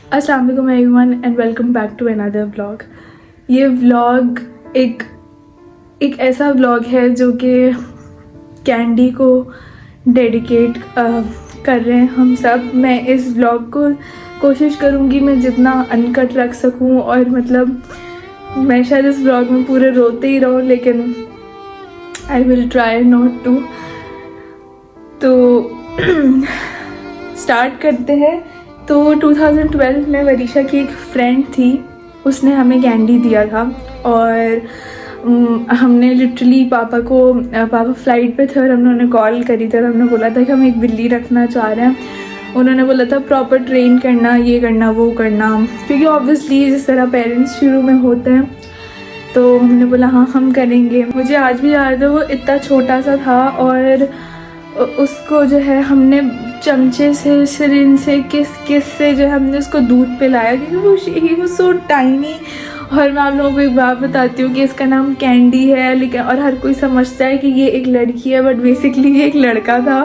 अस्सलाम वालेकुम everyone and welcome back to another vlog. ये व्लॉग एक ऐसा व्लॉग है जो कि कैंडी को डेडिकेट कर रहे हैं हम सब। मैं इस व्लॉग को कोशिश करूँगी मैं जितना अनकट रख सकूँ, और मतलब मैं शायद इस व्लॉग में पूरे रोते ही रहूँ, लेकिन I will try not to. तो स्टार्ट करते हैं। तो 2012 में वरीशा की एक फ्रेंड थी, उसने हमें कैंडी दिया था, और हमने लिटरली पापा फ्लाइट पे थे और हमने उन्हें कॉल करी थी और हमने बोला था कि हम एक बिल्ली रखना चाह रहे हैं। उन्होंने बोला था प्रॉपर ट्रेन करना, ये करना वो करना, क्योंकि ऑब्वियसली जिस तरह पेरेंट्स शुरू में होते हैं। तो हमने बोला हाँ हम करेंगे। मुझे आज भी याद है वो इतना छोटा सा था, और उसको जो है हमने चमचे से, सिरिंज से, किस से जो है हमने उसको दूध पिलाया, क्योंकि वो सो टाइनी। और मैं आप लोगों को एक बात बताती हूँ कि इसका नाम कैंडी है, लेकिन और हर कोई समझता है कि ये एक लड़की है, बट बेसिकली ये एक लड़का था।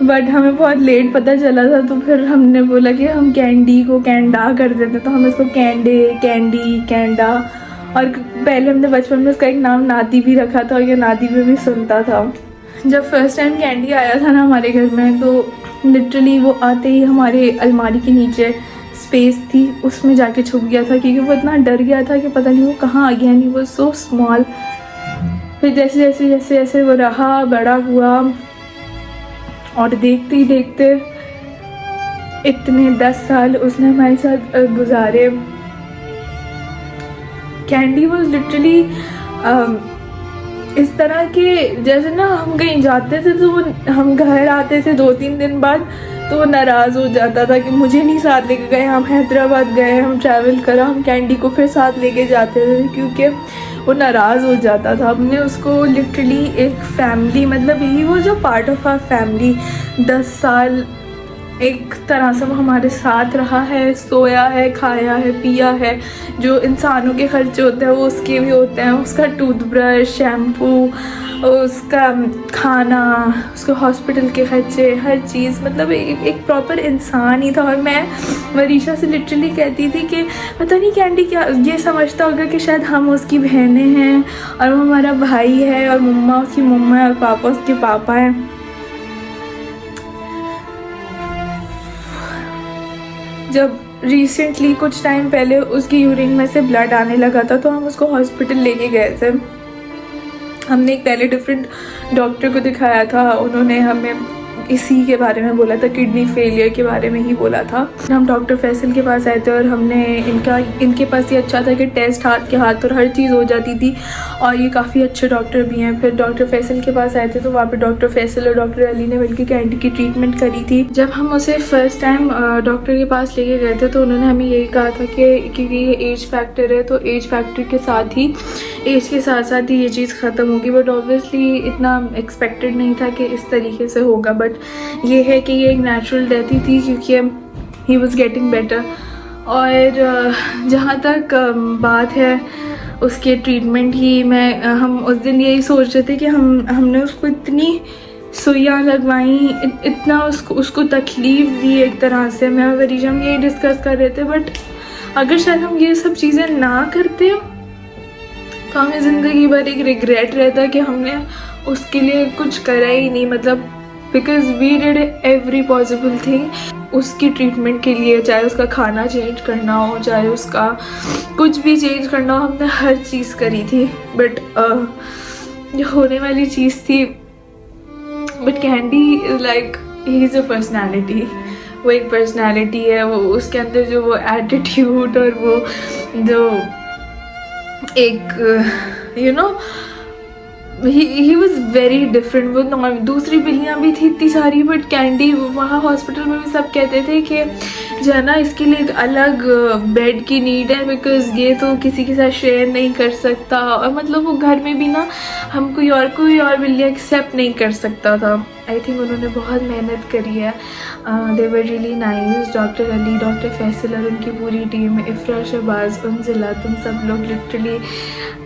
बट हमें बहुत लेट पता चला था, तो फिर हमने बोला कि हम कैंडी को कैंडा कर देते, तो हम इसको कैंडी कैंडा। और पहले हमने बचपन में उसका एक नाम नादी भी रखा था, और ये नादी में भी सुनता था। जब फर्स्ट टाइम कैंडी आया था ना हमारे घर में, तो लिटरली वो आते ही हमारे अलमारी के नीचे स्पेस थी, उसमें जाके छुप गया था, क्योंकि वो इतना डर गया था कि पता नहीं वो कहाँ आ गया। नहीं, वो सो स्मॉल। फिर जैसे जैसे जैसे जैसे वो रहा, बड़ा हुआ, और देखते ही देखते इतने 10 साल उसने हमारे साथ गुजारे। कैंडी वॉज लिटरली इस तरह के, जैसे ना हम कहीं जाते थे तो वो, हम घर आते थे 2-3 दिन बाद, तो वो नाराज़ हो जाता था कि मुझे नहीं साथ लेके गए। हम हैदराबाद गए, हम ट्रैवल करा, हम कैंडी को फिर साथ लेके जाते थे, क्योंकि वो नाराज़ हो जाता था। हमने उसको लिटरली एक फैमिली, मतलब ही वो जो पार्ट ऑफ आवर फैमिली, 10 साल एक तरह से वो हमारे साथ रहा है, सोया है, खाया है, पिया है। जो इंसानों के खर्चे होते हैं वो उसके भी होते हैं, उसका टूथब्रश, शैम्पू, उसका खाना, उसके हॉस्पिटल के खर्चे, हर चीज़। मतलब एक प्रॉपर इंसान ही था। और मैं वरीशा से लिटरली कहती थी कि पता नहीं कैंडी क्या ये समझता होगा कि शायद हम उसकी बहनें हैं और वो हमारा भाई है, और मम्मा उसकी मम्मा है और पापा उसके पापा हैं। जब रिसेंटली कुछ टाइम पहले उसकी यूरिन में से ब्लड आने लगा था, तो हम उसको हॉस्पिटल लेके गए थे। हमने एक पहले डिफरेंट डॉक्टर को दिखाया था, उन्होंने हमें इसी के बारे में बोला था, किडनी फेलियर के बारे में ही बोला था। हम डॉक्टर फैसल के पास आए थे, और हमने इनके पास ये अच्छा था कि टेस्ट हाथ के हाथ और हर चीज़ हो जाती थी, और ये काफ़ी अच्छे डॉक्टर भी हैं। फिर डॉक्टर फैसल के पास आए थे, तो वहाँ पे डॉक्टर फैसल और डॉक्टर अली ने मिलकर कैंडी की ट्रीटमेंट करी थी। जब हम उसे फर्स्ट टाइम डॉक्टर के पास लेके गए थे, तो उन्होंने हमें यही कहा था कि क्योंकि ये एज फैक्टर है, तो एज फैक्टर के साथ ही, एज के साथ साथ ही ये चीज़ ख़त्म होगी। बट ऑब्वियसली इतना एक्सपेक्टेड नहीं था कि इस तरीके से होगा, बट ये है कि ये एक नेचुरल डेथ ही थी, क्योंकि ही वॉज़ गेटिंग बेटर। और जहाँ तक बात है उसके ट्रीटमेंट की, हम उस दिन यही सोच रहे थे कि हमने उसको इतनी सुइयाँ लगवाई, इतना उसको तकलीफ़ दी एक तरह से। मैं और वरीशा हम यही डिस्कस कर रहे थे, बट अगर शायद हम ये सब चीज़ें ना करते तो हमें ज़िंदगी भर एक रिग्रेट रहता कि हमने उसके लिए कुछ करा ही नहीं। मतलब because we did every possible thing उसकी ट्रीटमेंट के लिए, चाहे उसका खाना चेंज करना हो, चाहे उसका कुछ भी चेंज करना हो, हमने हर चीज़ करी थी। बट जो होने वाली चीज़ थी, but candy is like, he is a personality. वो एक पर्सनैलिटी है, वो उसके अंदर जो वो एटीट्यूड और वो जो एक you know he was very different. वो दूसरी बिल्लियाँ भी थी इतनी सारी, बट कैंडी, वहाँ हॉस्पिटल में भी सब कहते थे कि जो है ना इसके लिए एक अलग बेड की नीड है, बिकॉज ये तो किसी के साथ शेयर नहीं कर सकता। और मतलब वो घर में भी ना हम कोई और बिल्ली एक्सेप्ट नहीं कर सकता था। आई थिंक उन्होंने बहुत मेहनत करी है। They were really nice. Doctor Ali, doctor Faisal और उनकी पूरी टीम, इफ्रा, शहबाज, उनजिला, तुम सब लोग literally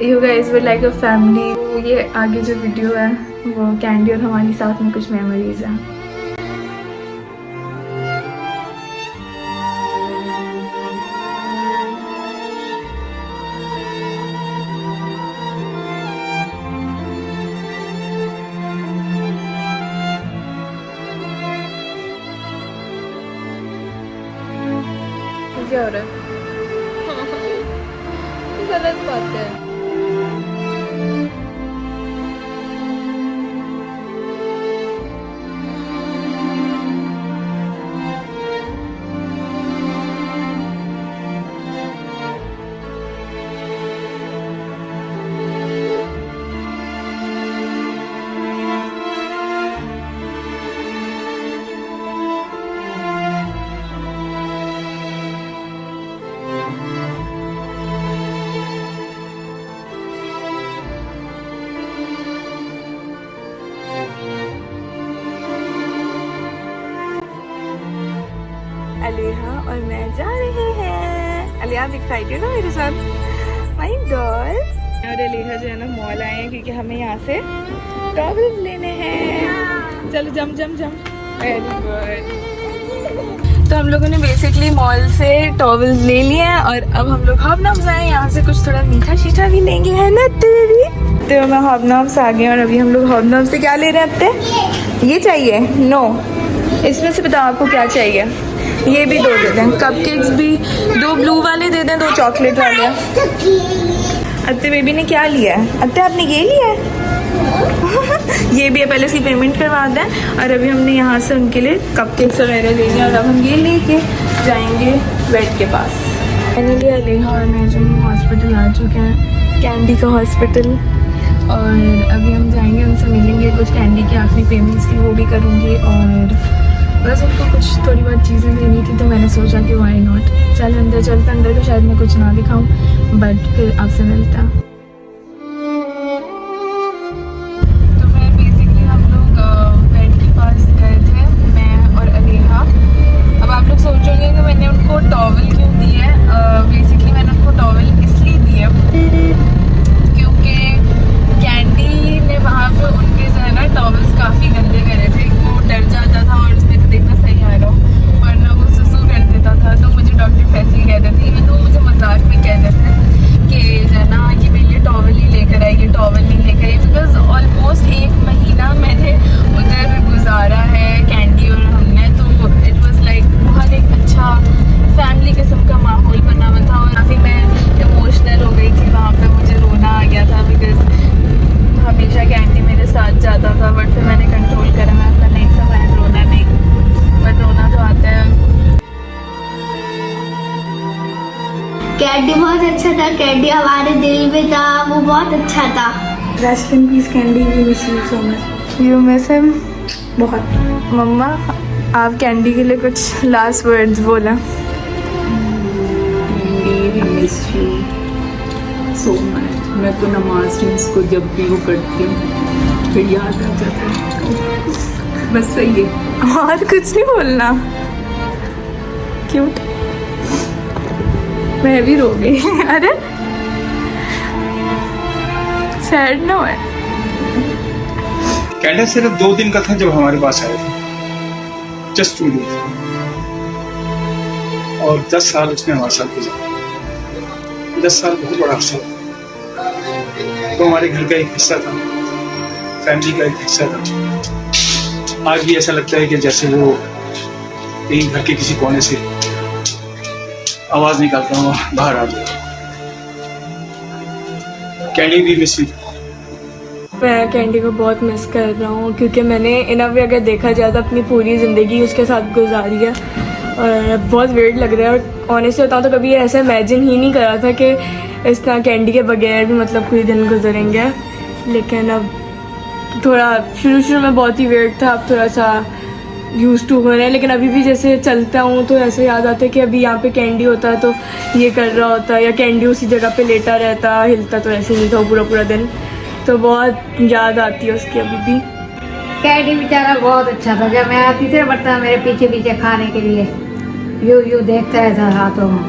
you guys were like a family. ये आगे जो वीडियो है वो कैंडी और हमारी साथ में कुछ मेमोरीज हैं। क्या हो रहा है? गलत बात है। अलिहा और मैं जा रहे हैं। अलिहा आप एक्साइटेड हो मेरे साथ? My doll. और अलिहा जो है ना मॉल आए हैं क्योंकि हमें यहाँ से टॉवल्स लेने हैं। चलो जम जम जम। Very good. तो हम लोगों ने बेसिकली मॉल से टॉवल्स ले लिए हैं और अब हम लोग हॉबनॉब्स आए। यहाँ से कुछ थोड़ा मीठा शीठा भी लेंगे, है ना तेरी? तो मैं हॉबनॉब्स आ गए और अभी हम लोग हॉबनॉब्स से क्या ले रहे हैं अत्ते? ये चाहिए? नो। इसमें से बताओ आपको क्या चाहिए? ये भी दो दे दें। कपकेक्स भी 2 ब्लू वाले दे दें, 2 चॉकलेट वाले। अत्ते बेबी ने क्या लिया है? अत्ते आपने ये लिया है? ये भी है। पहले इसकी पेमेंट करवा दें। और अभी हमने यहाँ से उनके लिए कपकेक्स वगैरह ले लिया और अब हम ये लेके जाएंगे बेड के पास। फाइनली अलिहा और मैं जो हॉस्पिटल आ चुके हैं, कैंडी का हॉस्पिटल। और अभी हम जाएंगे, उनसे मिलेंगे। कुछ कैंडी की आखिरी पेमेंट्स थी वो भी करूँगी और बस उनको कुछ थोड़ी बहुत चीज़ें देनी थी। तो मैंने सोचा कि वाई नॉट, चल अंदर चलते। अंदर तो शायद मैं कुछ ना दिखाऊं, बट फिर आपसे मिलता। तो फिर बेसिकली हम लोग बेड के पास गए थे, मैं और अलिहा। अब आप लोग सोचोगे कि मैंने उनको टॉवल क्यों दी है। बेसिकली मैंने उनको टॉवल इसलिए दी है क्योंकि कैंडी ने वहाँ पर उनके जो है ना टॉवल्स काफ़ी गंदे करे थे। वो डर जाता था और उसमें तो देखना सही आ रहा हो, वरना वो सुसु कर देता था। तो मुझे डॉक्टर फैसली कहते थे, इवन तो मुझे मजाक में कहते थे कि जो है ना ये मेरे लिए टॉवल ही लेकर आई, ये टॉवल नहीं लेकर आई। बिकॉज ऑलमोस्ट 1 महीना मैंने उधर गुजारा है कैंडी और हमने। तो इट वॉज लाइक बहुत एक अच्छा फैमिली किस्म का माहौल बना हुआ था और काफ़ी मैं इमोशनल हो गई थी वहाँ पर। मुझे रोना आ गया था बिकॉज हमेशा कैंडी मेरे साथ जाता था, बट फिर मैंने कंट्रोल करा। मैं अपना नहीं समझ, रोना नहीं, बट रोना तो आता है। कैंडी बहुत अच्छा था, कैंडी हमारे दिल में था, वो बहुत अच्छा था। Rest in peace Candy, we miss you so much. You miss him बहुत। मम्मा आप कैंडी के लिए कुछ लास्ट वर्ड्स बोला। Candy we miss you so much. मैं तो नमाज में इसको जब भी वो करती हूँ फिर याद आ जाता है। बस सही है, और कुछ नहीं बोलना। क्यूट। मैं भी रो गई। अरे सैड ना है। कैंडल सिर्फ 2 दिन का था जब हमारे पास आए थे, जस्ट 2 दिन। और 10 साल उसने हमारे साथ गुजारा। 10 साल बहुत बड़ा अरसा था। तो हमारे घर का एक हिस्सा था, फैमिली का एक हिस्सा था। आज भी ऐसा लगता है कि जैसे वो एक घर के किसी कोने से आवाज निकालता हूँ बाहर आ गया। कैंडी भी मिस यू। मैं कैंडी को बहुत मिस कर रहा हूँ क्योंकि मैंने इन वे अगर देखा जाए तो अपनी पूरी ज़िंदगी उसके साथ गुजारी है और बहुत वेट लग रहा है। और ऑनेस्टली बताऊँ तो कभी ऐसा इमेजिन ही नहीं करा था कि इस तरह कैंडी के बगैर भी मतलब कोई दिन गुजरेंगे। लेकिन अब थोड़ा शुरू में बहुत ही वेट था, अब थोड़ा सा यूज टू हो रहे हैं। लेकिन अभी भी जैसे चलता हूँ तो ऐसे याद आता है कि अभी यहाँ पे कैंडी होता है तो ये कर रहा होता, या कैंडी उसी जगह पे लेटा रहता, हिलता तो ऐसे नहीं था पूरा दिन। तो बहुत याद आती है उसकी अभी भी। कैंडी बेचारा बहुत अच्छा था। जब मैं आती थी बर्तन मेरे पीछे पीछे खाने के लिए यू देखता रहता हाथों में,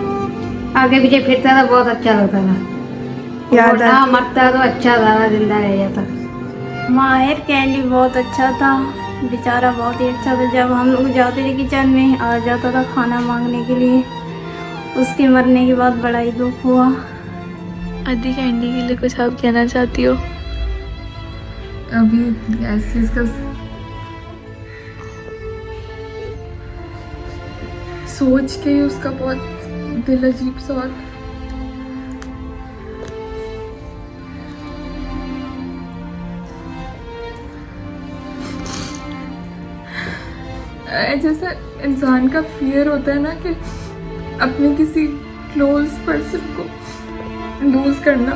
आगे पीछे फिरता था, बहुत अच्छा लगता था। याद ना मरता तो अच्छा था, जिंदा रह जाता। माहिर कैंडी बहुत अच्छा था, बेचारा बहुत ही अच्छा था। जब हम लोग जाते थे किचन में आ जाता था खाना मांगने के लिए। उसके मरने के बाद बड़ा ही दुख हुआ। आदि कैंडी के लिए कुछ आप कहना चाहती हो? अभी ऐसे इसका सोच के ही उसका बहुत दिल अजीब सा होता है। जैसे इंसान का फियर होता है ना कि अपने किसी क्लोज पर्सन को लूज करना,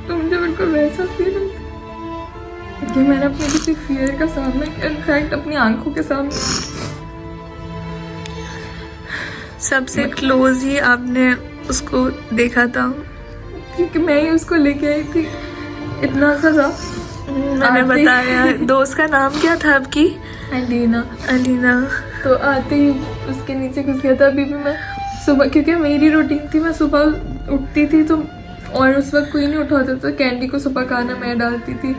तो मुझे बिल्कुल वैसा फील होता है कि मैंने अपने किसी फियर का सामना किया, इनफैक्ट अपनी आंखों के सामने। सबसे क्लोज ही आपने उसको देखा था? क्योंकि मैं ही उसको लेके आई थी, इतना सा था। मैंने आते ही- बताया। दोस्त का नाम क्या था आपकी? अलीना। अलीना। तो आते ही उसके नीचे घुस गया था। अभी भी मैं सुबह, क्योंकि मेरी रूटीन थी, मैं सुबह उठती थी तो, और उस वक्त कोई नहीं उठाता था, कैंडी को सुबह खाना मैं डालती थी,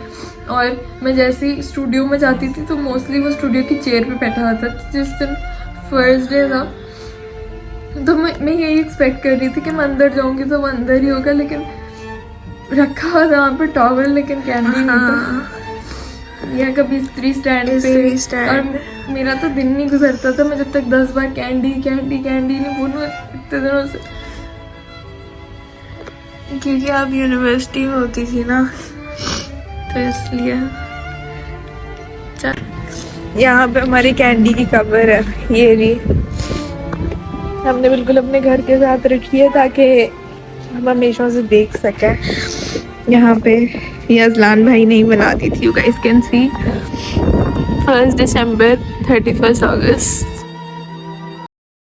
और मैं जैसे ही स्टूडियो में जाती थी तो मोस्टली वो स्टूडियो की चेयर पे बैठा होता था। जिस दिन फर्स्ट डे था तो मैं यही एक्सपेक्ट कर रही थी कि मैं अंदर जाऊंगी तो वो अंदर ही होगा, लेकिन रखा हुआ था वहाँ पर टॉवल, लेकिन कैंडी नहीं था। या कभी स्त्री स्टैंड स्त्री पे, स्टैंड और मेरा तो दिन नहीं गुजरता था मैं जब तक 10 बार कैंडी कैंडी कैंडी नहीं बोलूँ इतने दिनों से। क्योंकि आप यूनिवर्सिटी में होती थी ना, तो इसलिए। यहाँ पे हमारी कैंडी की कवर है, ये रही। हमने बिल्कुल अपने घर के साथ रखी है ताकि हम हमेशा उसे देख सकें। यहाँ पे ये अजलान भाई ने ही बना दी थी, you guys can see. 1 December 31 August